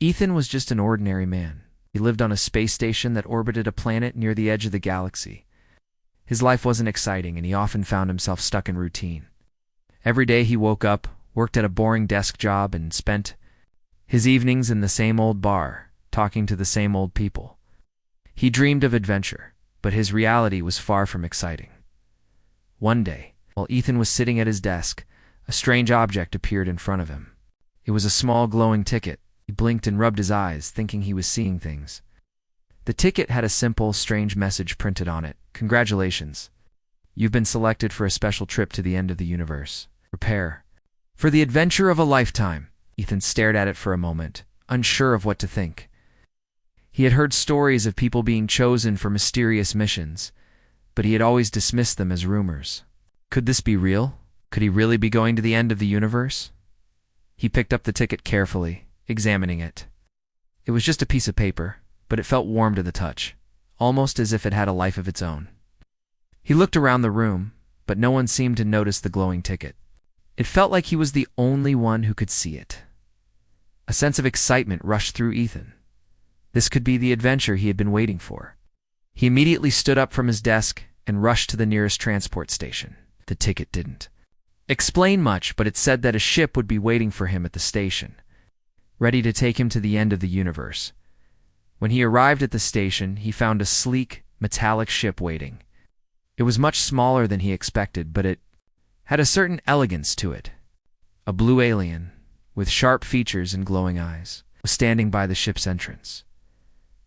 Ethan was just an ordinary man. He lived on a space station that orbited a planet near the edge of the galaxy. His life wasn't exciting, and he often found himself stuck in routine. Every day he woke up, worked at a boring desk job, and spent his evenings in the same old bar, talking to the same old people. He dreamed of adventure, but his reality was far from exciting. One day, while Ethan was sitting at his desk, a strange object appeared in front of him. It was a small glowing ticket. He blinked and rubbed his eyes, thinking he was seeing things. The ticket had a simple, strange message printed on it. "Congratulations. You've been selected for a special trip to the end of the universe. Prepare for the adventure of a lifetime." Ethan stared at it for a moment, unsure of what to think. He had heard stories of people being chosen for mysterious missions, but he had always dismissed them as rumors. Could this be real? Could he really be going to the end of the universe? He picked up the ticket carefully, examining it. It was just a piece of paper, but it felt warm to the touch, almost as if it had a life of its own. He looked around the room, but no one seemed to notice the glowing ticket. It felt like he was the only one who could see it. A sense of excitement rushed through Ethan. This could be the adventure he had been waiting for. He immediately stood up from his desk and rushed to the nearest transport station. The ticket didn't explain much, but it said that a ship would be waiting for him at the station, ready to take him to the end of the universe. When he arrived at the station, he found a sleek, metallic ship waiting. It was much smaller than he expected, but it had a certain elegance to it. A blue alien, with sharp features and glowing eyes, was standing by the ship's entrance.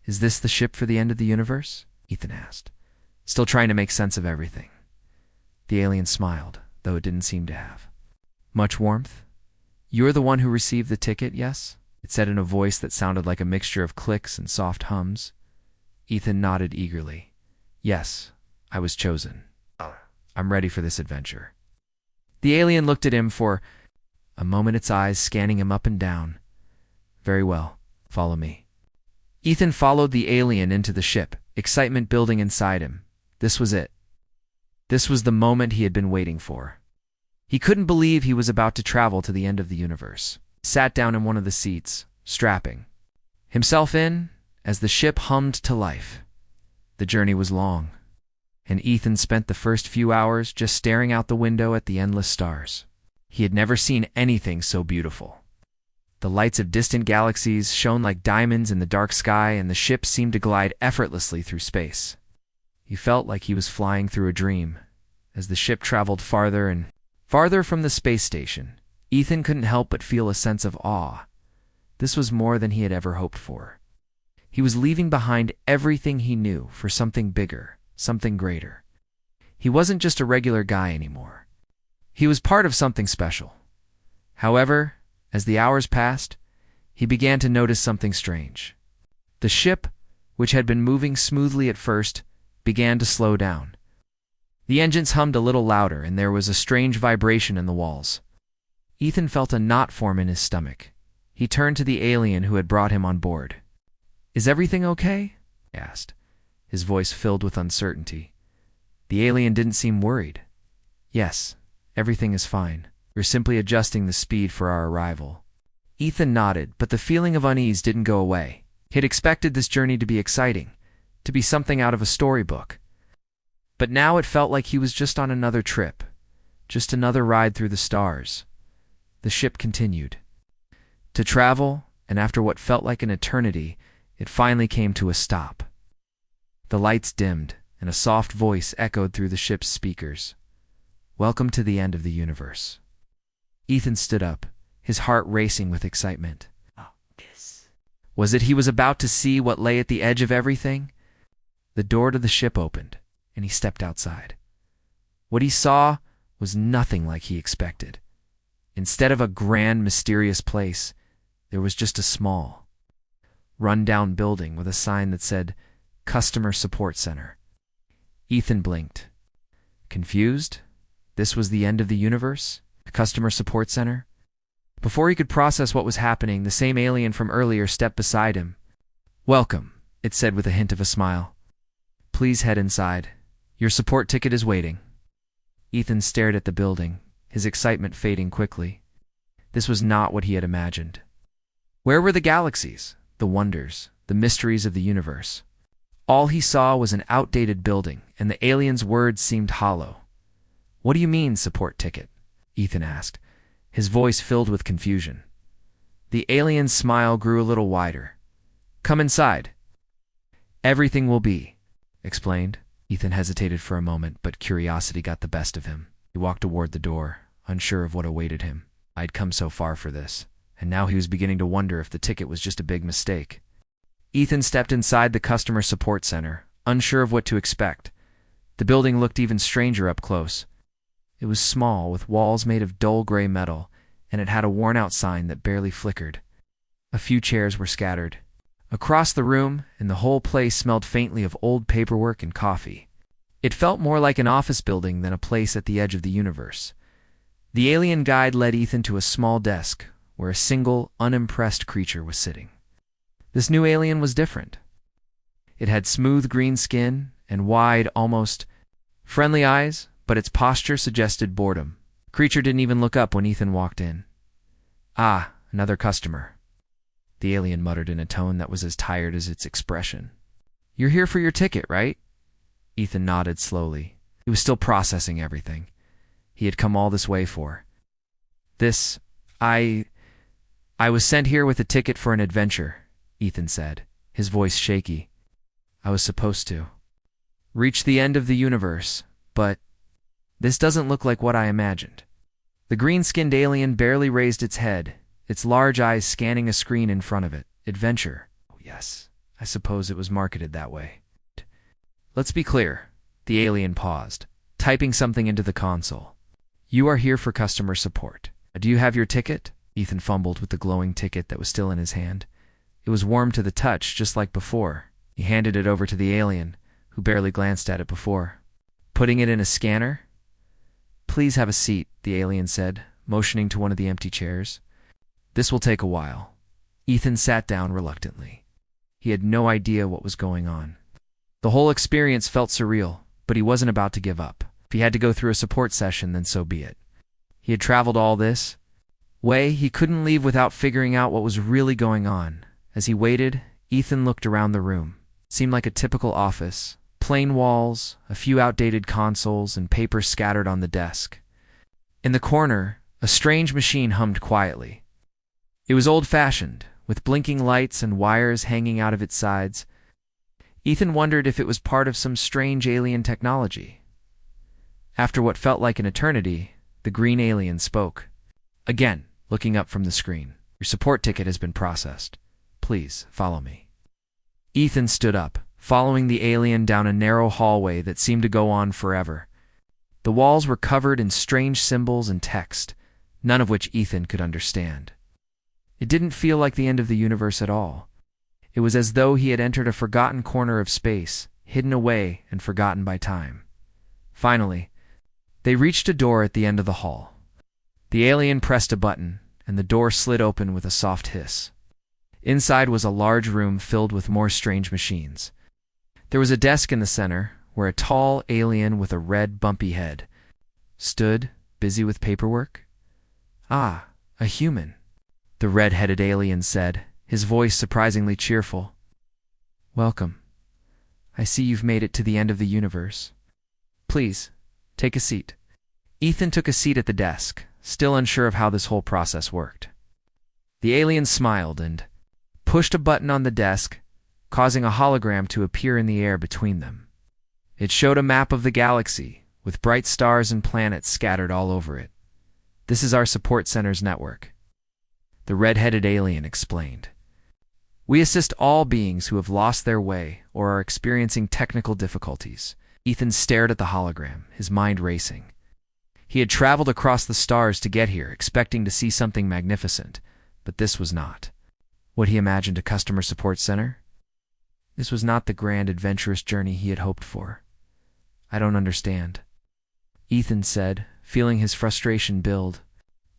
"Is this the ship for the end of the universe?" Ethan asked, still trying to make sense of everything. The alien smiled, though it didn't seem to have much warmth. "You're the one who received the ticket, yes?" It said in a voice that sounded like a mixture of clicks and soft hums. Ethan nodded eagerly. "Yes, I was chosen. I'm ready for this adventure." The alien looked at him for a moment, its eyes scanning him up and down. "Very well, follow me." Ethan followed the alien into the ship, excitement building inside him. This was it. This was the moment he had been waiting for. He couldn't believe he was about to travel to the end of the universe. He sat down in one of the seats, strapping himself in as the ship hummed to life. The journey was long, and Ethan spent the first few hours just staring out the window at the endless stars. He had never seen anything so beautiful. The lights of distant galaxies shone like diamonds in the dark sky, and the ship seemed to glide effortlessly through space. He felt like he was flying through a dream. As the ship traveled farther and farther from the space station, Ethan couldn't help but feel a sense of awe. This was more than he had ever hoped for. He was leaving behind everything he knew for something bigger, something greater. He wasn't just a regular guy anymore. He was part of something special. However, as the hours passed, he began to notice something strange. The ship, which had been moving smoothly at first, began to slow down. The engines hummed a little louder, and there was a strange vibration in the walls. Ethan felt a knot form in his stomach. He turned to the alien who had brought him on board. "Is everything okay?" he asked, his voice filled with uncertainty. The alien didn't seem worried. "Yes, everything is fine. We're simply adjusting the speed for our arrival." Ethan nodded, but the feeling of unease didn't go away. He had expected this journey to be exciting, to be something out of a storybook. But now it felt like he was just on another trip, just another ride through the stars. The ship continued to travel, and after what felt like an eternity, it finally came to a stop. The lights dimmed, and a soft voice echoed through the ship's speakers. "Welcome to the end of the universe." Ethan stood up, his heart racing with excitement. Was it he was about to see what lay at the edge of everything? The door to the ship opened, and he stepped outside. What he saw was nothing like he expected. Instead of a grand, mysterious place, there was just a small, run-down building with a sign that said, "Customer Support Center." Ethan blinked. Confused? This was the end of the universe? A customer support center? Before he could process what was happening, the same alien from earlier stepped beside him. "Welcome," it said with a hint of a smile. "Please head inside. Your support ticket is waiting." Ethan stared at the building, his excitement fading quickly. This was not what he had imagined. Where were the galaxies, the wonders, the mysteries of the universe? All he saw was an outdated building, and the alien's words seemed hollow. "What do you mean, support ticket?" Ethan asked, his voice filled with confusion. The alien's smile grew a little wider. "Come inside. Everything will be explained." Ethan hesitated for a moment, but curiosity got the best of him. He walked toward the door, unsure of what awaited him. I'd come so far for this, and now he was beginning to wonder if the ticket was just a big mistake. Ethan stepped inside the customer support center, unsure of what to expect. The building looked even stranger up close. It was small, with walls made of dull gray metal, and it had a worn-out sign that barely flickered. A few chairs were scattered across the room, and the whole place smelled faintly of old paperwork and coffee. It felt more like an office building than a place at the edge of the universe. The alien guide led Ethan to a small desk, where a single, unimpressed creature was sitting. This new alien was different. It had smooth green skin and wide, almost friendly eyes, but its posture suggested boredom. The creature didn't even look up when Ethan walked in. "Ah, another customer," the alien muttered in a tone that was as tired as its expression. "You're here for your ticket, right?" Ethan nodded slowly. He was still processing everything he had come all this way for. I was sent here with a ticket for an adventure," Ethan said, his voice shaky. "I was supposed to reach the end of the universe, but this doesn't look like what I imagined." The green-skinned alien barely raised its head, its large eyes scanning a screen in front of it. "Adventure? Oh, yes, I suppose it was marketed that way." "Let's be clear." The alien paused, typing something into the console. "You are here for customer support. Do you have your ticket?" Ethan fumbled with the glowing ticket that was still in his hand. It was warm to the touch, just like before. He handed it over to the alien, who barely glanced at it before. "Putting it in a scanner?" "Please have a seat," the alien said, motioning to one of the empty chairs. "This will take a while." Ethan sat down reluctantly. He had no idea what was going on. The whole experience felt surreal, but he wasn't about to give up. If he had to go through a support session, then so be it. He had traveled all this way, he couldn't leave without figuring out what was really going on. As he waited, Ethan looked around the room. It seemed like a typical office. Plain walls, a few outdated consoles, and paper scattered on the desk. In the corner, a strange machine hummed quietly. It was old-fashioned, with blinking lights and wires hanging out of its sides. Ethan wondered if it was part of some strange alien technology. After what felt like an eternity, the green alien spoke. Again, looking up from the screen. "Your support ticket has been processed. Please, follow me." Ethan stood up, following the alien down a narrow hallway that seemed to go on forever. The walls were covered in strange symbols and text, none of which Ethan could understand. It didn't feel like the end of the universe at all. It was as though he had entered a forgotten corner of space, hidden away and forgotten by time. Finally, they reached a door at the end of the hall. The alien pressed a button, and the door slid open with a soft hiss. Inside was a large room filled with more strange machines. There was a desk in the center, where a tall alien with a red, bumpy head stood, busy with paperwork. "Ah, a human," the red-headed alien said, his voice surprisingly cheerful. "Welcome. I see you've made it to the end of the universe. Please, take a seat." Ethan took a seat at the desk, still unsure of how this whole process worked. The alien smiled and pushed a button on the desk, causing a hologram to appear in the air between them. It showed a map of the galaxy, with bright stars and planets scattered all over it. "This is our support center's network," the red-headed alien explained. "We assist all beings who have lost their way or are experiencing technical difficulties." Ethan stared at the hologram, his mind racing. He had traveled across the stars to get here, expecting to see something magnificent, but this was not what he imagined a customer support center. This was not the grand, adventurous journey he had hoped for. "I don't understand," Ethan said, feeling his frustration build.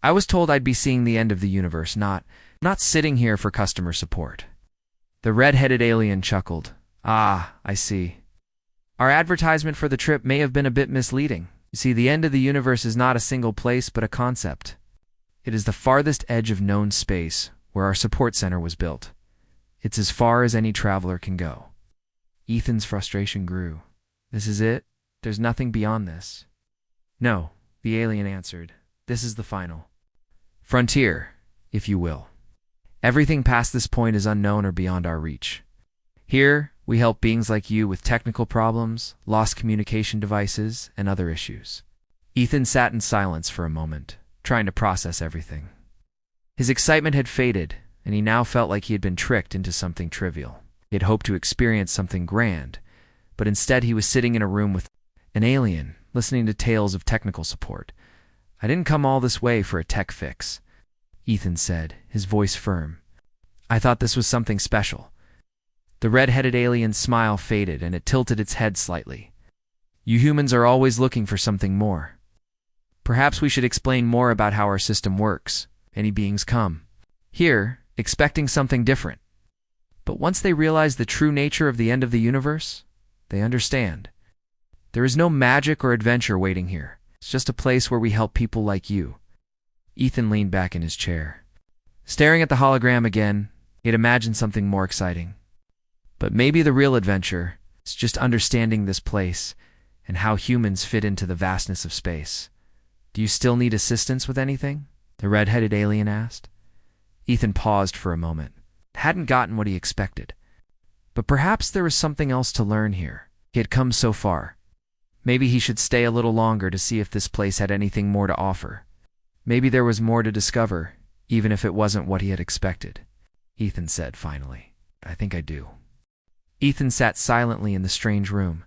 "I was told I'd be seeing the end of the universe, not sitting here for customer support." The red-headed alien chuckled. "Ah, I see. Our advertisement for the trip may have been a bit misleading. You see, the end of the universe is not a single place, but a concept. It is the farthest edge of known space, where our support center was built. It's as far as any traveler can go. Ethan's frustration grew. This is it? There's nothing beyond this? No, the alien answered. This is the final frontier, if you will. Everything past this point is unknown or beyond our reach. Here, we help beings like you with technical problems, lost communication devices, and other issues. Ethan sat in silence for a moment, trying to process everything. His excitement had faded, and he now felt like he had been tricked into something trivial. He had hoped to experience something grand, but instead he was sitting in a room with an alien, listening to tales of technical support. I didn't come all this way for a tech fix, Ethan said, his voice firm. I thought this was something special. The red-headed alien's smile faded, and it tilted its head slightly. You humans are always looking for something more. Perhaps we should explain more about how our system works. Any beings come here, expecting something different. But once they realize the true nature of the end of the universe, they understand. There is no magic or adventure waiting here. It's just a place where we help people like you. Ethan leaned back in his chair. Staring at the hologram again, he had imagined something more exciting. But maybe the real adventure is just understanding this place and how humans fit into the vastness of space. Do you still need assistance with anything? The red-headed alien asked. Ethan paused for a moment. Hadn't gotten what he expected. But perhaps there was something else to learn here. He had come so far. Maybe he should stay a little longer to see if this place had anything more to offer. Maybe there was more to discover, even if it wasn't what he had expected. Ethan said finally, I think I do. Ethan sat silently in the strange room,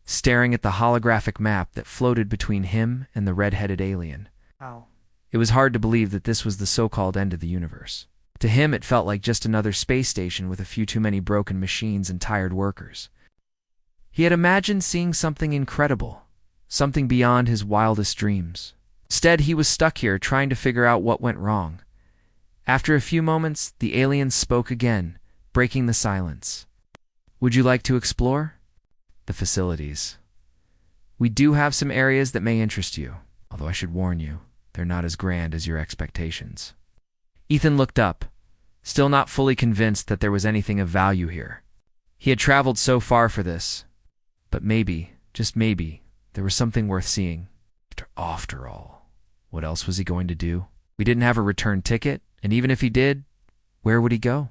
staring at the holographic map that floated between him and the red-headed alien. Ow. It was hard to believe that this was the so-called end of the universe. To him, it felt like just another space station with a few too many broken machines and tired workers. He had imagined seeing something incredible, something beyond his wildest dreams. Instead, he was stuck here trying to figure out what went wrong. After a few moments, the alien spoke again, breaking the silence. Would you like to explore? The facilities. We do have some areas that may interest you, although I should warn you, they're not as grand as your expectations. Ethan looked up, still not fully convinced that there was anything of value here. He had traveled so far for this, but maybe, just maybe, there was something worth seeing. After all, what else was he going to do? We didn't have a return ticket, and even if he did, where would he go?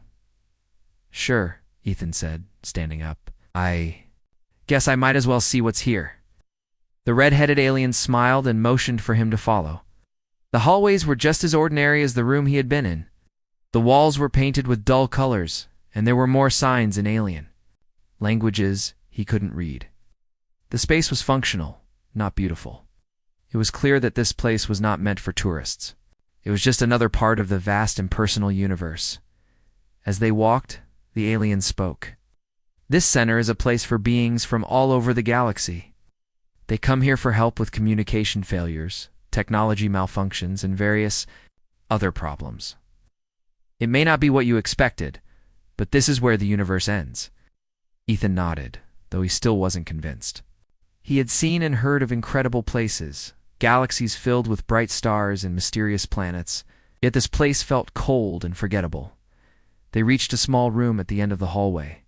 Sure, Ethan said, standing up. I guess I might as well see what's here. The red-headed alien smiled and motioned for him to follow. The hallways were just as ordinary as the room he had been in. The walls were painted with dull colors, and there were more signs in alien languages he couldn't read. The space was functional, not beautiful. It was clear that this place was not meant for tourists. It was just another part of the vast impersonal universe. As they walked, the alien spoke. This center is a place for beings from all over the galaxy. They come here for help with communication failures, technology malfunctions, and various other problems. It may not be what you expected, but this is where the universe ends. Ethan nodded, though he still wasn't convinced. He had seen and heard of incredible places, galaxies filled with bright stars and mysterious planets, yet this place felt cold and forgettable. They reached a small room at the end of the hallway.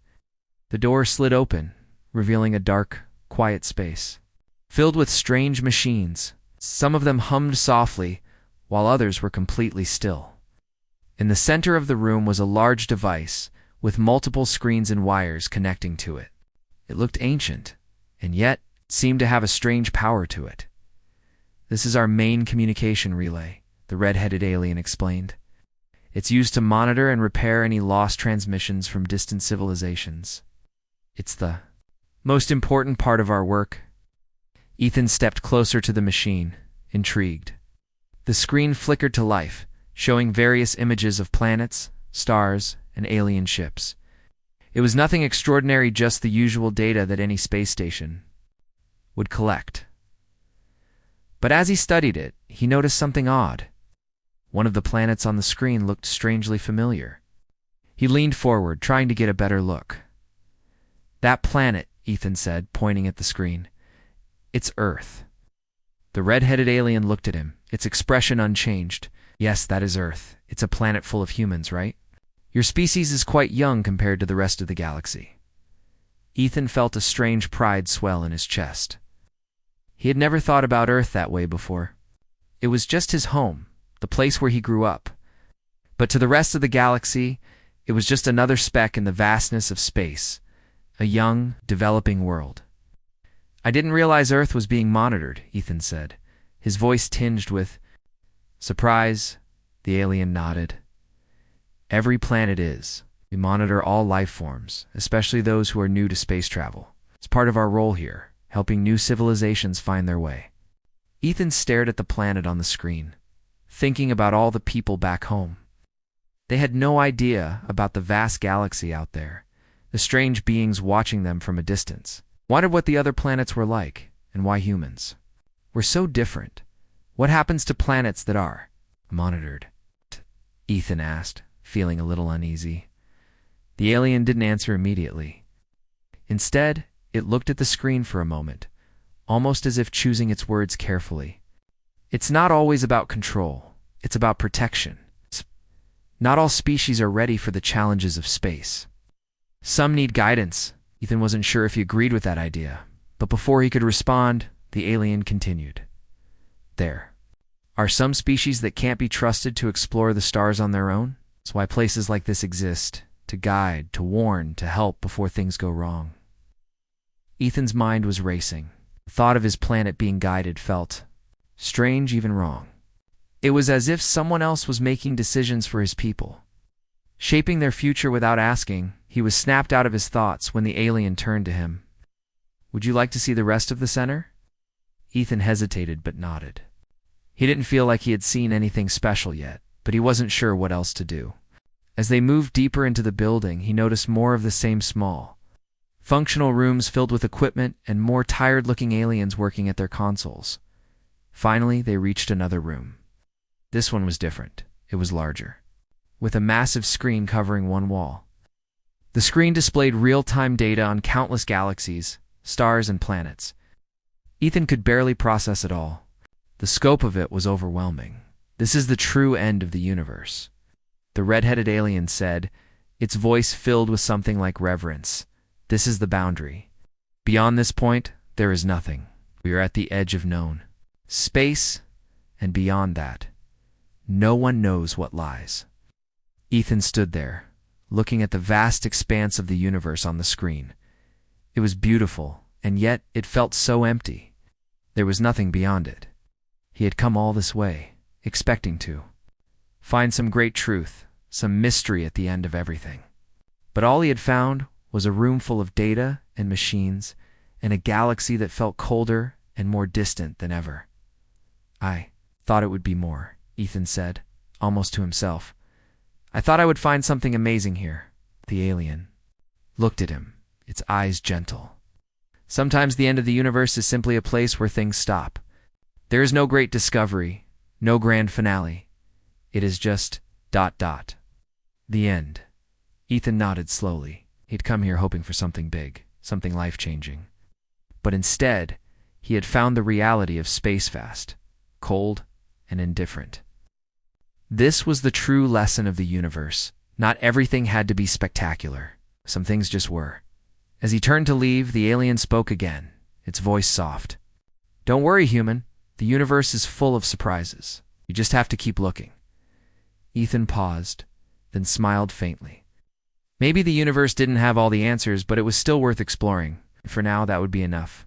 The door slid open, revealing a dark, quiet space, filled with strange machines. Some of them hummed softly, while others were completely still. In the center of the room was a large device, with multiple screens and wires connecting to it. It looked ancient, and yet seemed to have a strange power to it. This is our main communication relay, the red-headed alien explained. It's used to monitor and repair any lost transmissions from distant civilizations. It's the most important part of our work. Ethan stepped closer to the machine, intrigued. The screen flickered to life, showing various images of planets, stars, and alien ships. It was nothing extraordinary, just the usual data that any space station would collect. But as he studied it, he noticed something odd. One of the planets on the screen looked strangely familiar. He leaned forward, trying to get a better look. That planet, Ethan said, pointing at the screen. It's Earth. The red-headed alien looked at him, its expression unchanged. Yes, that is Earth. It's a planet full of humans, right? Your species is quite young compared to the rest of the galaxy. Ethan felt a strange pride swell in his chest. He had never thought about Earth that way before. It was just his home, the place where he grew up. But to the rest of the galaxy, it was just another speck in the vastness of space, a young, developing world. I didn't realize Earth was being monitored, Ethan said, his voice tinged with surprise. The alien nodded. Every planet is. We monitor all life forms, especially those who are new to space travel. It's part of our role here, helping new civilizations find their way. Ethan stared at the planet on the screen, thinking about all the people back home. They had no idea about the vast galaxy out there, the strange beings watching them from a distance. Wondered what the other planets were like, and why humans were so different. What happens to planets that are monitored? Ethan asked, feeling a little uneasy. The alien didn't answer immediately. Instead, it looked at the screen for a moment, almost as if choosing its words carefully. It's not always about control. It's about protection. Not all species are ready for the challenges of space. Some need guidance. Ethan wasn't sure if he agreed with that idea, but before he could respond, the alien continued. There are some species that can't be trusted to explore the stars on their own. That's why places like this exist, to guide, to warn, to help before things go wrong. Ethan's mind was racing. The thought of his planet being guided felt strange, even wrong. It was as if someone else was making decisions for his people, shaping their future without asking. He was snapped out of his thoughts when the alien turned to him. Would you like to see the rest of the center? Ethan hesitated but nodded. He didn't feel like he had seen anything special yet, but he wasn't sure what else to do. As they moved deeper into the building, he noticed more of the same small, functional rooms filled with equipment and more tired-looking aliens working at their consoles. Finally, they reached another room. This one was different. It was larger, with a massive screen covering one wall. The screen displayed real-time data on countless galaxies, stars, and planets. Ethan could barely process it all. The scope of it was overwhelming. This is the true end of the universe, the red-headed alien said, its voice filled with something like reverence. This is the boundary. Beyond this point, there is nothing. We are at the edge of known space, and beyond that, no one knows what lies. Ethan stood there, looking at the vast expanse of the universe on the screen. It was beautiful, and yet it felt so empty. There was nothing beyond it. He had come all this way, expecting to find some great truth, some mystery at the end of everything. But all he had found was a room full of data and machines, and a galaxy that felt colder and more distant than ever. I thought it would be more, Ethan said, almost to himself. I thought I would find something amazing here. The alien looked at him, its eyes gentle. Sometimes the end of the universe is simply a place where things stop. There is no great discovery, no grand finale. It is just ... The end. Ethan nodded slowly. He'd come here hoping for something big, something life-changing. But instead, he had found the reality of space fast, cold, and indifferent. This was the true lesson of the universe. Not everything had to be spectacular. Some things just were. As he turned to leave, the alien spoke again, its voice soft. Don't worry, human. The universe is full of surprises. You just have to keep looking. Ethan paused, then smiled faintly. Maybe the universe didn't have all the answers, but it was still worth exploring. For now, that would be enough.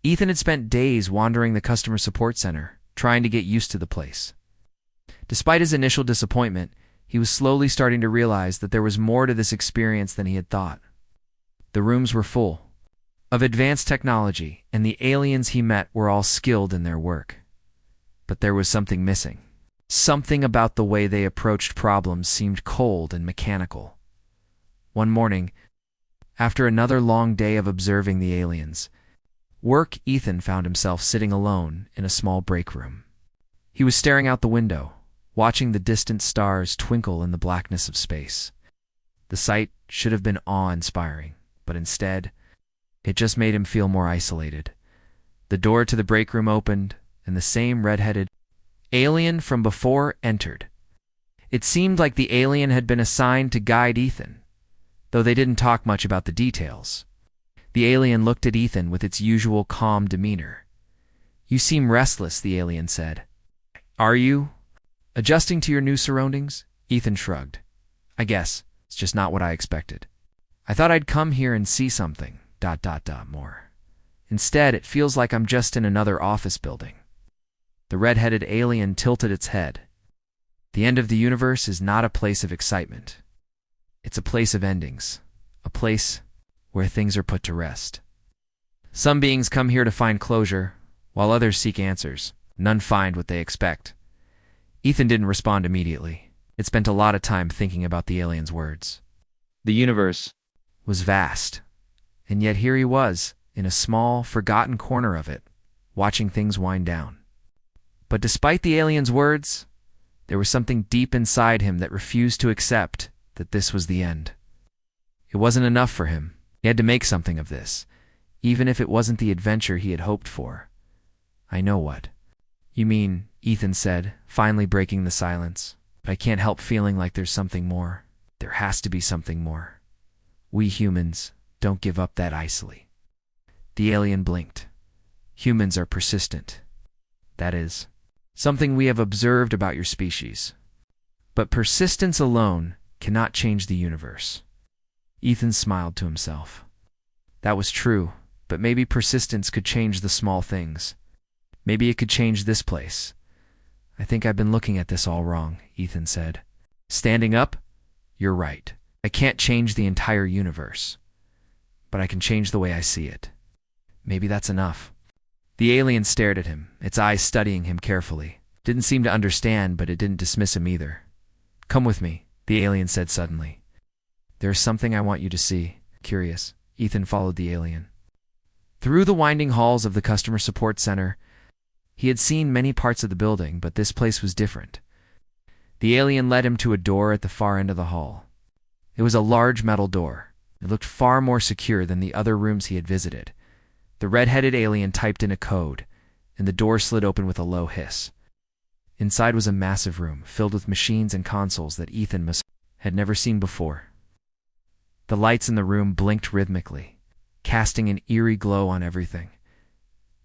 Ethan had spent days wandering the customer support center, trying to get used to the place. Despite his initial disappointment, he was slowly starting to realize that there was more to this experience than he had thought. The rooms were full of advanced technology, and the aliens he met were all skilled in their work. But there was something missing. Something about the way they approached problems seemed cold and mechanical. One morning, after another long day of observing the aliens, Ethan found himself sitting alone in a small break room. He was staring out the window, watching the distant stars twinkle in the blackness of space. The sight should have been awe-inspiring, but instead, it just made him feel more isolated. The door to the break room opened, and the same red-headed alien from before entered. It seemed like the alien had been assigned to guide Ethan, though they didn't talk much about the details. The alien looked at Ethan with its usual calm demeanor. "You seem restless," the alien said. "Are you? Adjusting to your new surroundings?" Ethan shrugged. "I guess. It's just not what I expected. I thought I'd come here and see something, more. Instead, it feels like I'm just in another office building." The red-headed alien tilted its head. "The end of the universe is not a place of excitement. It's a place of endings, a place where things are put to rest. Some beings come here to find closure, while others seek answers. None find what they expect." Ethan didn't respond immediately. It spent a lot of time thinking about the alien's words. The universe was vast, and yet here he was, in a small, forgotten corner of it, watching things wind down. But despite the alien's words, there was something deep inside him that refused to accept that this was the end. It wasn't enough for him. He had to make something of this, even if it wasn't the adventure he had hoped for. "I know what you mean," Ethan said, finally breaking the silence. "But I can't help feeling like there's something more. There has to be something more. We humans don't give up that easily." The alien blinked. "Humans are persistent. That is something we have observed about your species. But persistence alone cannot change the universe." Ethan smiled to himself. That was true, but maybe persistence could change the small things. Maybe it could change this place. "I think I've been looking at this all wrong," Ethan said. Standing up, "You're right. I can't change the entire universe, but I can change the way I see it. Maybe that's enough." The alien stared at him, its eyes studying him carefully. Didn't seem to understand, but it didn't dismiss him either. "Come with me," the alien said suddenly. "There's something I want you to see." Curious, Ethan followed the alien. Through the winding halls of the customer support center, he had seen many parts of the building, but this place was different. The alien led him to a door at the far end of the hall. It was a large metal door. It looked far more secure than the other rooms he had visited. The red-headed alien typed in a code, and the door slid open with a low hiss. Inside was a massive room, filled with machines and consoles that Ethan had never seen before. The lights in the room blinked rhythmically, casting an eerie glow on everything.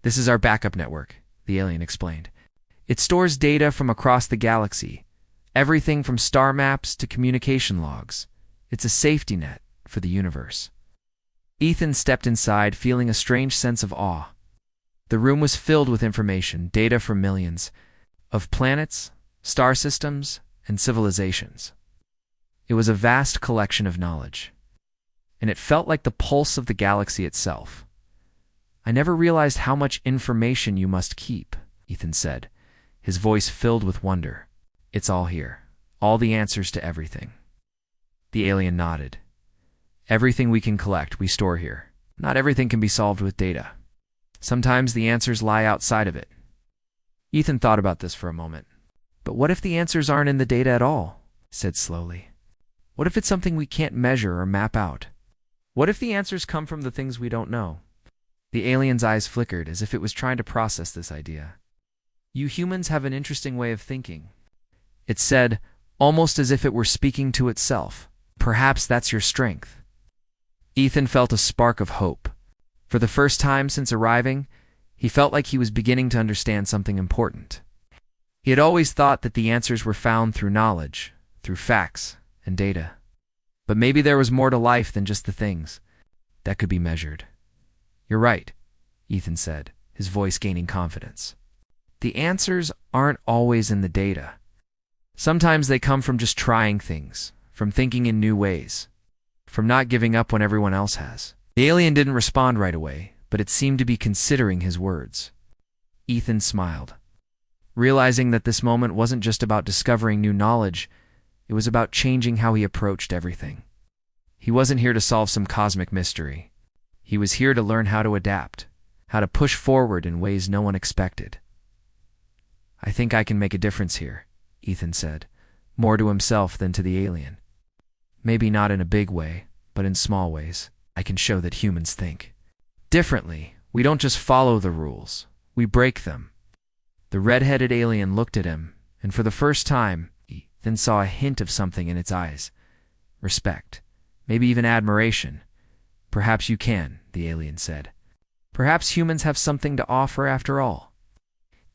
"This is our backup network," the alien explained. "It stores data from across the galaxy, everything from star maps to communication logs. It's a safety net for the universe." Ethan stepped inside, feeling a strange sense of awe. The room was filled with information, data from millions of planets, star systems, and civilizations. It was a vast collection of knowledge, and it felt like the pulse of the galaxy itself. "I never realized how much information you must keep," Ethan said, his voice filled with wonder. "It's all here, all the answers to everything." The alien nodded. "Everything we can collect, we store here. Not everything can be solved with data. Sometimes the answers lie outside of it." Ethan thought about this for a moment. "But what if the answers aren't in the data at all?" he said slowly. "What if it's something we can't measure or map out? What if the answers come from the things we don't know?" The alien's eyes flickered as if it was trying to process this idea. "You humans have an interesting way of thinking," it said, almost as if it were speaking to itself. "Perhaps that's your strength." Ethan felt a spark of hope. For the first time since arriving, he felt like he was beginning to understand something important. He had always thought that the answers were found through knowledge, through facts and data. But maybe there was more to life than just the things that could be measured. "You're right," Ethan said, his voice gaining confidence. "The answers aren't always in the data. Sometimes they come from just trying things, from thinking in new ways, from not giving up when everyone else has." The alien didn't respond right away, but it seemed to be considering his words. Ethan smiled, realizing that this moment wasn't just about discovering new knowledge, it was about changing how he approached everything. He wasn't here to solve some cosmic mystery. He was here to learn how to adapt, how to push forward in ways no one expected. "I think I can make a difference here," Ethan said, more to himself than to the alien. "Maybe not in a big way, but in small ways. I can show that humans think differently. We don't just follow the rules, we break them." The red-headed alien looked at him, and for the first time, Ethan saw a hint of something in its eyes. Respect. Maybe even admiration. "Perhaps you can," the alien said. "Perhaps humans have something to offer after all."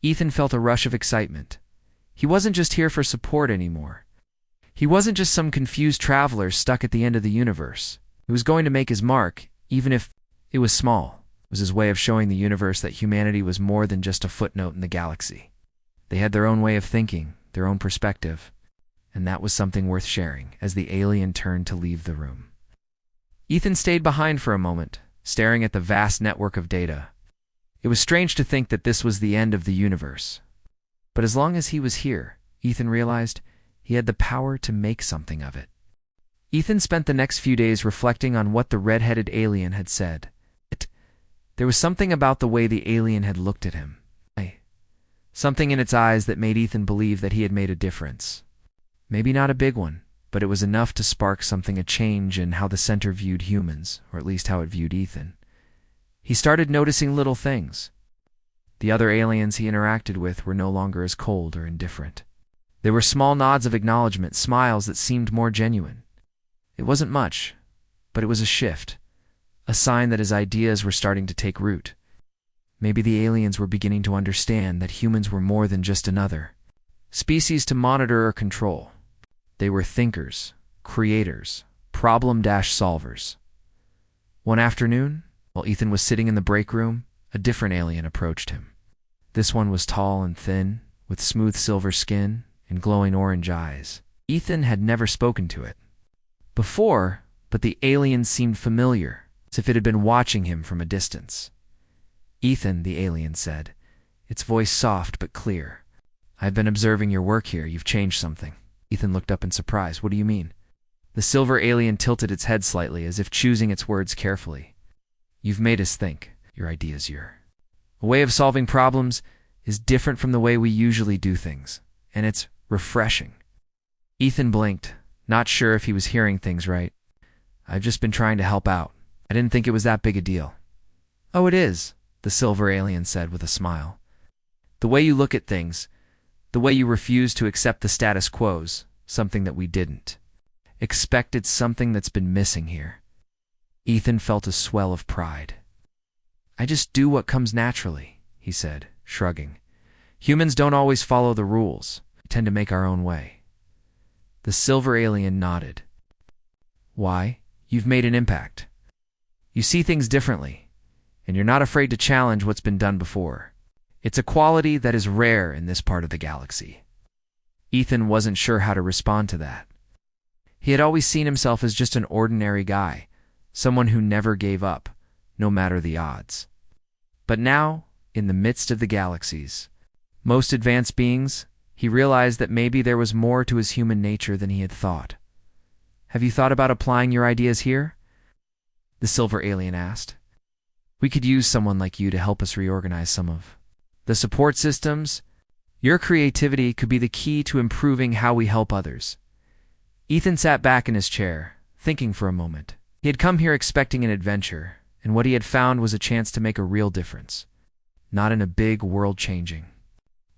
Ethan felt a rush of excitement. He wasn't just here for support anymore. He wasn't just some confused traveler stuck at the end of the universe. He was going to make his mark, even if it was small. It was his way of showing the universe that humanity was more than just a footnote in the galaxy. They had their own way of thinking, their own perspective, and that was something worth sharing as the alien turned to leave the room. Ethan stayed behind for a moment, staring at the vast network of data. It was strange to think that this was the end of the universe. But as long as he was here, Ethan realized he had the power to make something of it. Ethan spent the next few days reflecting on what the red-headed alien had said. There was something about the way the alien had looked at him. Something in its eyes that made Ethan believe that he had made a difference. Maybe not a big one, but it was enough to spark a change in how the center viewed humans, or at least how it viewed Ethan. He started noticing little things. The other aliens he interacted with were no longer as cold or indifferent. There were small nods of acknowledgement, smiles that seemed more genuine. It wasn't much, but it was a shift, a sign that his ideas were starting to take root. Maybe the aliens were beginning to understand that humans were more than just another species to monitor or control. They were thinkers, creators, problem-solvers. One afternoon, while Ethan was sitting in the break room, a different alien approached him. This one was tall and thin, with smooth silver skin and glowing orange eyes. Ethan had never spoken to it before, but the alien seemed familiar, as if it had been watching him from a distance. "Ethan," the alien said, its voice soft but clear. "I've been observing your work here. You've changed something." Ethan looked up in surprise. "What do you mean?" The silver alien tilted its head slightly, as if choosing its words carefully. "You've made us think. Your ideas, your way of solving problems is different from the way we usually do things, and it's refreshing." Ethan blinked, not sure if he was hearing things right. "I've just been trying to help out. I didn't think it was that big a deal." "Oh, it is," the silver alien said with a smile. "The way you look at things, the way you refuse to accept the status quo's, something that we didn't. Expected something that's been missing here." Ethan felt a swell of pride. "I just do what comes naturally," he said, shrugging. "Humans don't always follow the rules. We tend to make our own way." The silver alien nodded. "Why? You've made an impact. You see things differently, and you're not afraid to challenge what's been done before. It's a quality that is rare in this part of the galaxy." Ethan wasn't sure how to respond to that. He had always seen himself as just an ordinary guy, someone who never gave up, no matter the odds. But now, in the midst of the galaxy's most advanced beings, he realized that maybe there was more to his human nature than he had thought. "Have you thought about applying your ideas here?" the silver alien asked. "We could use someone like you to help us reorganize some of the support systems. Your creativity could be the key to improving how we help others." Ethan sat back in his chair, thinking for a moment. He had come here expecting an adventure, and what he had found was a chance to make a real difference. Not in a big, world-changing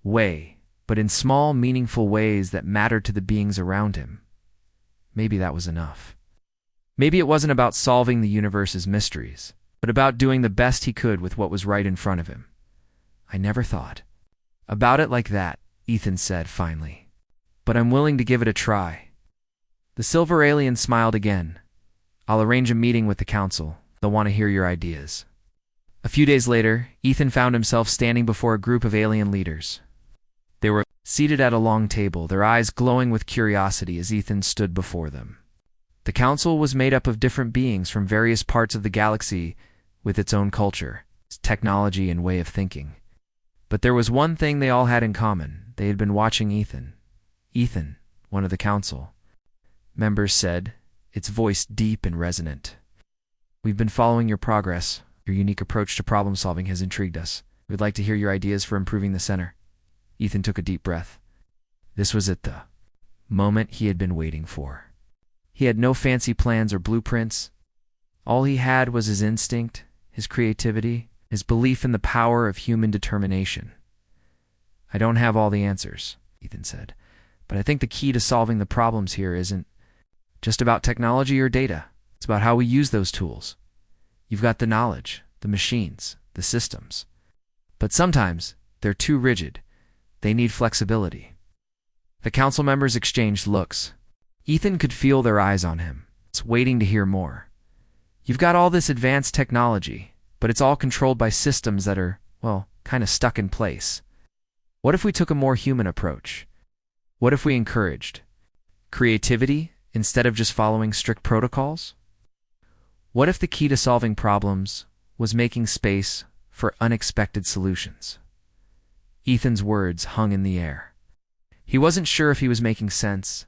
way, but in small, meaningful ways that mattered to the beings around him. Maybe that was enough. Maybe it wasn't about solving the universe's mysteries, but about doing the best he could with what was right in front of him. "I never thought about it like that," Ethan said finally. "But I'm willing to give it a try." The silver alien smiled again. "I'll arrange a meeting with the council. They'll want to hear your ideas." A few days later, Ethan found himself standing before a group of alien leaders. They were seated at a long table, their eyes glowing with curiosity as Ethan stood before them. The council was made up of different beings from various parts of the galaxy with its own culture, its technology, and way of thinking. But there was one thing they all had in common. They had been watching Ethan. "Ethan," one of the council members said, its voice deep and resonant. "We've been following your progress. Your unique approach to problem-solving has intrigued us. We'd like to hear your ideas for improving the center." Ethan took a deep breath. This was it, the moment he had been waiting for. He had no fancy plans or blueprints. All he had was his instinct, his creativity, his belief in the power of human determination. I don't have all the answers, Ethan said, but I think the key to solving the problems here isn't just about technology or data. It's about how we use those tools. You've got the knowledge, the machines, the systems. But sometimes they're too rigid. They need flexibility. The council members exchanged looks. Ethan could feel their eyes on him, waiting to hear more. You've got all this advanced technology, but it's all controlled by systems that are, well, kind of stuck in place. What if we took a more human approach? What if we encouraged creativity instead of just following strict protocols? What if the key to solving problems was making space for unexpected solutions? Ethan's words hung in the air. He wasn't sure if he was making sense,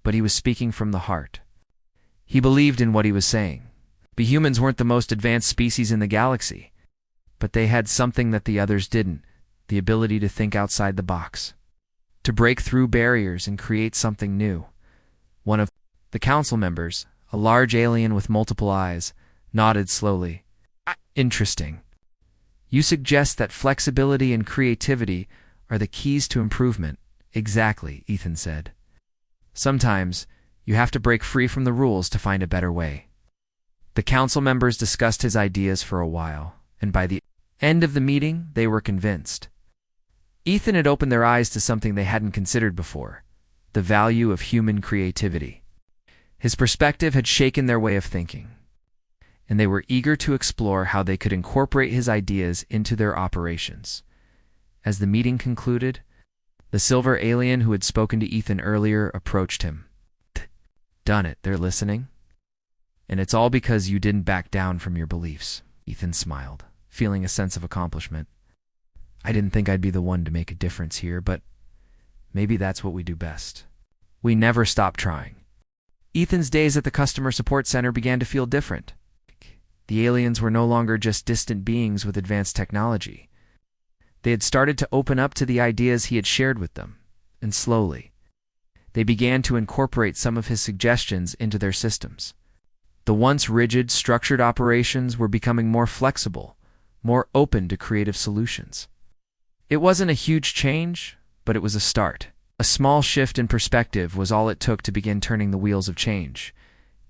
but he was speaking from the heart. He believed in what he was saying. The humans weren't the most advanced species in the galaxy, but they had something that the others didn't, the ability to think outside the box, to break through barriers and create something new. One of the council members, a large alien with multiple eyes, nodded slowly. Interesting. You suggest that flexibility and creativity are the keys to improvement. Exactly, Ethan said. Sometimes you have to break free from the rules to find a better way. The council members discussed his ideas for a while, and by the end of the meeting, they were convinced. Ethan had opened their eyes to something they hadn't considered before, the value of human creativity. His perspective had shaken their way of thinking, and they were eager to explore how they could incorporate his ideas into their operations. As the meeting concluded, the silver alien who had spoken to Ethan earlier approached him. Done it, they're listening. And it's all because you didn't back down from your beliefs. Ethan smiled, feeling a sense of accomplishment. I didn't think I'd be the one to make a difference here, but maybe that's what we do best. We never stop trying. Ethan's days at the customer support center began to feel different. The aliens were no longer just distant beings with advanced technology. They had started to open up to the ideas he had shared with them, and slowly, they began to incorporate some of his suggestions into their systems. The once rigid, structured operations were becoming more flexible, more open to creative solutions. It wasn't a huge change, but it was a start. A small shift in perspective was all it took to begin turning the wheels of change.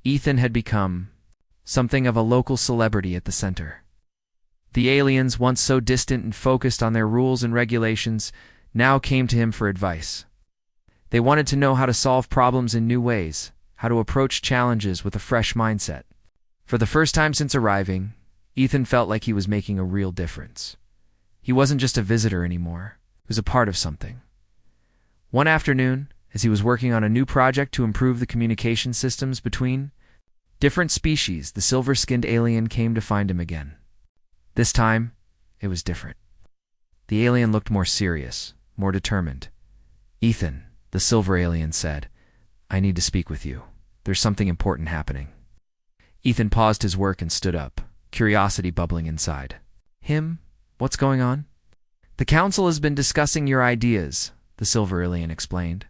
Ethan had become something of a local celebrity at the center. The aliens, once so distant and focused on their rules and regulations, now came to him for advice. They wanted to know how to solve problems in new ways, how to approach challenges with a fresh mindset. For the first time since arriving, Ethan felt like he was making a real difference. He wasn't just a visitor anymore. He was a part of something. One afternoon, as he was working on a new project to improve the communication systems between different species, the silver-skinned alien came to find him again. This time, it was different. The alien looked more serious, more determined. Ethan, the silver alien said, I need to speak with you. There's something important happening. Ethan paused his work and stood up, curiosity bubbling inside. Him? What's going on? The council has been discussing your ideas, the silver alien explained.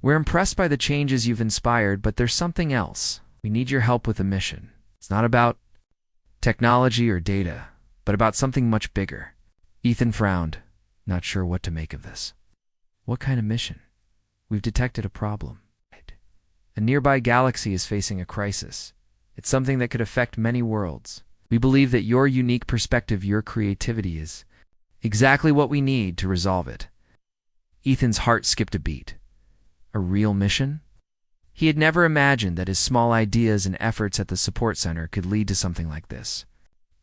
We're impressed by the changes you've inspired, but there's something else. We need your help with a mission. It's not about technology or data, but about something much bigger. Ethan frowned, not sure what to make of this. What kind of mission? We've detected a problem. A nearby galaxy is facing a crisis. It's something that could affect many worlds. We believe that your unique perspective, your creativity is exactly what we need to resolve it. Ethan's heart skipped a beat. A real mission? He had never imagined that his small ideas and efforts at the support center could lead to something like this.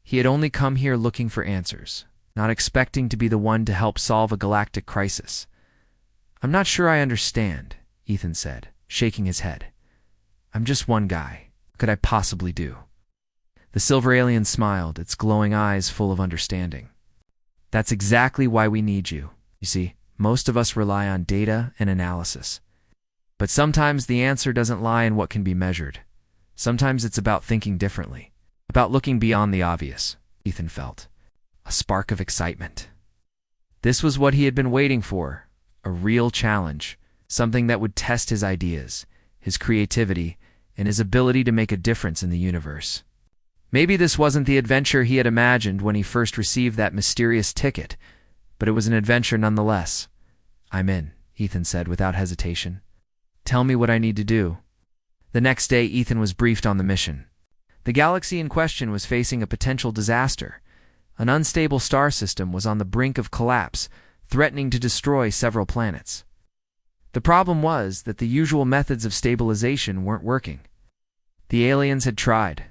He had only come here looking for answers, not expecting to be the one to help solve a galactic crisis. I'm not sure I understand, Ethan said, shaking his head. I'm just one guy. What could I possibly do? The silver alien smiled, its glowing eyes full of understanding. That's exactly why we need you. You see, most of us rely on data and analysis. But sometimes the answer doesn't lie in what can be measured. Sometimes it's about thinking differently, about looking beyond the obvious, Ethan felt. A spark of excitement. This was what he had been waiting for, a real challenge, something that would test his ideas, his creativity, and his ability to make a difference in the universe. Maybe this wasn't the adventure he had imagined when he first received that mysterious ticket, but it was an adventure nonetheless. "I'm in," Ethan said without hesitation. "Tell me what I need to do." The next day, Ethan was briefed on the mission. The galaxy in question was facing a potential disaster. An unstable star system was on the brink of collapse, threatening to destroy several planets. The problem was that the usual methods of stabilization weren't working. The aliens had tried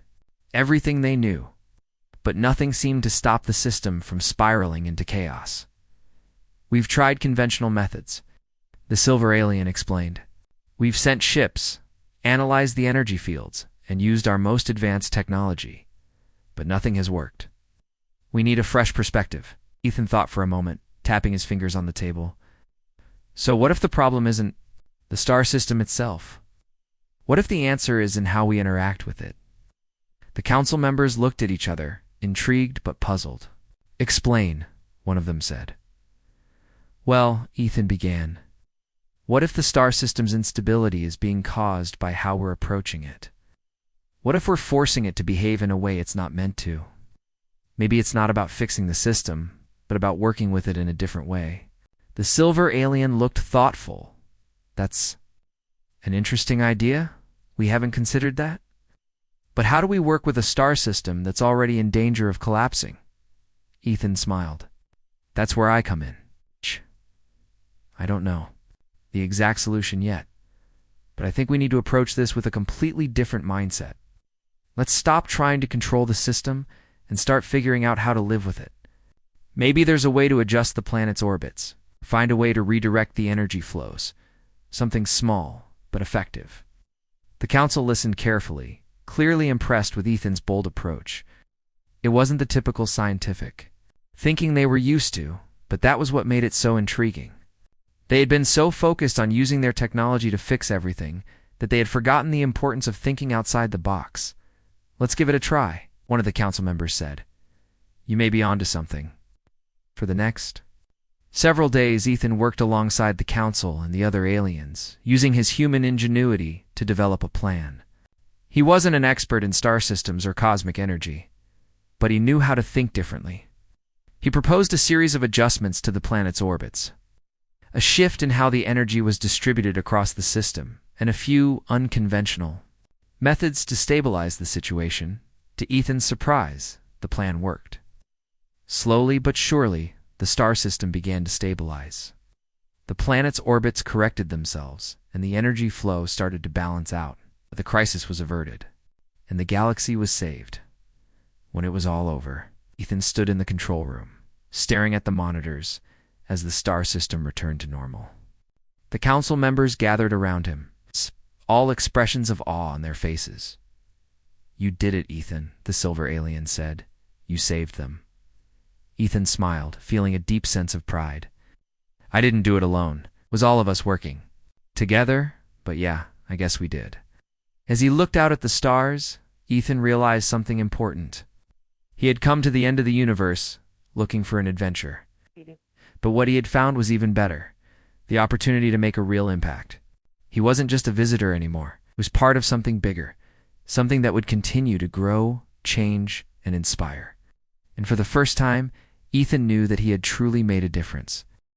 everything they knew, but nothing seemed to stop the system from spiraling into chaos. "We've tried conventional methods," the silver alien explained. "We've sent ships, analyzed the energy fields, and used our most advanced technology, but nothing has worked. We need a fresh perspective." Ethan thought for a moment, tapping his fingers on the table. "So what if the problem isn't the star system itself? What if the answer is in how we interact with it?" The council members looked at each other, intrigued but puzzled. "Explain," one of them said. "Well," Ethan began, "what if the star system's instability is being caused by how we're approaching it? What if we're forcing it to behave in a way it's not meant to? Maybe it's not about fixing the system, but about working with it in a different way." The silver alien looked thoughtful. "That's an interesting idea. We haven't considered that. But how do we work with a star system that's already in danger of collapsing?" Ethan smiled. "That's where I come in. I don't know the exact solution yet, but I think we need to approach this with a completely different mindset. Let's stop trying to control the system and start figuring out how to live with it. Maybe there's a way to adjust the planet's orbits, find a way to redirect the energy flows, something small but effective." The council listened carefully, clearly impressed with Ethan's bold approach. It wasn't the typical scientific thinking they were used to, but that was what made it so intriguing. They had been so focused on using their technology to fix everything that they had forgotten the importance of thinking outside the box. "Let's give it a try," one of the council members said. "You may be onto something." For the next several days, Ethan worked alongside the council and the other aliens, using his human ingenuity to develop a plan. He wasn't an expert in star systems or cosmic energy, but he knew how to think differently. He proposed a series of adjustments to the planet's orbits, a shift in how the energy was distributed across the system, and a few unconventional methods to stabilize the situation. To Ethan's surprise, the plan worked. Slowly but surely, the star system began to stabilize. The planet's orbits corrected themselves, and the energy flow started to balance out. The crisis was averted, and the galaxy was saved. When it was all over, Ethan stood in the control room, staring at the monitors as the star system returned to normal. The council members gathered around him, all expressions of awe on their faces. "You did it, Ethan," the silver alien said. "You saved them." Ethan smiled, feeling a deep sense of pride. "I didn't do it alone. It was all of us working together, but yeah, I guess we did." As he looked out at the stars, Ethan realized something important. He had come to the end of the universe, looking for an adventure. But what he had found was even better: the opportunity to make a real impact. He wasn't just a visitor anymore. He was part of something bigger, something that would continue to grow, change, and inspire. And for the first time, Ethan knew that he had truly made a difference.